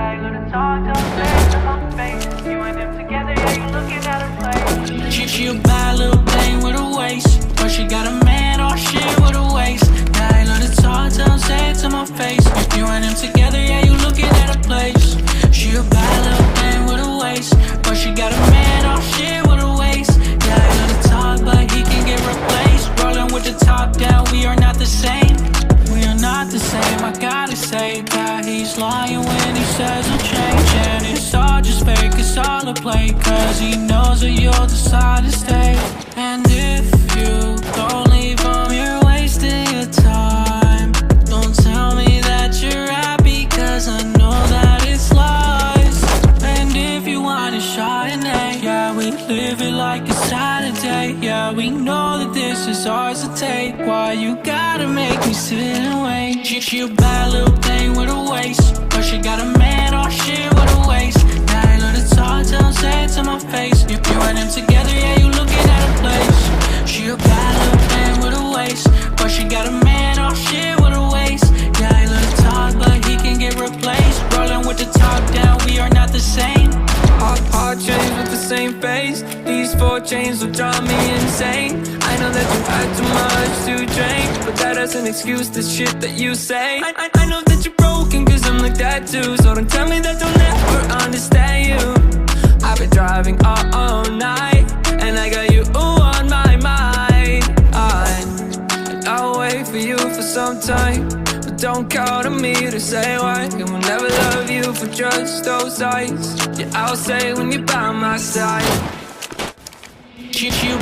Yeah, you gonna talk, don't say it to my face. You and him together, yeah, you looking at her place. She a bad little thing with a waist, but she got a man, oh shit, with a waist. Yeah, I love to talk, don't say it to my face. You and him together, yeah, you looking at a place. She a bad little thing with a waist, but she got a man, oh shit, with a waist. Yeah, I love to talk, but he can get replaced. Rolling with the top down, we are not the same. We are not the same, I gotta say that he's lying when he says he'll change. And it's all just fake, it's all a play, cause he knows that you'll decide to stay. And if you don't leave him, you're wasting your time. Don't tell me that you're happy, cause I know that it's lies. And if you want a Chardonnay, yeah, we live it like it's Saturday. Yeah, we know that this is ours to take. Why you gotta make me sit and wait? She a bad little thing with a waist, but she got a man, oh shit, with a waist. Yeah, I love to talk, don't say it to my face. You and him together, yeah, you looking at a place. She a bad little thing with a waist, but she got a man, oh shit, with a waist. Yeah, I love to talk, but he can get replaced. Rolling with the top down, we are not the same. Hard chains with the same face. These 4 chains will drive me insane. I know that you had too much to drink, but that doesn't excuse the shit that you say. I know that you're broken, cause I'm like that too. So don't tell me that I'll never understand you. I've been driving all night, and I got you on my mind. I'll wait for you for some time, but don't count on me to say why. I will never love you for just those eyes. Yeah, I'll say when you're by my side. She a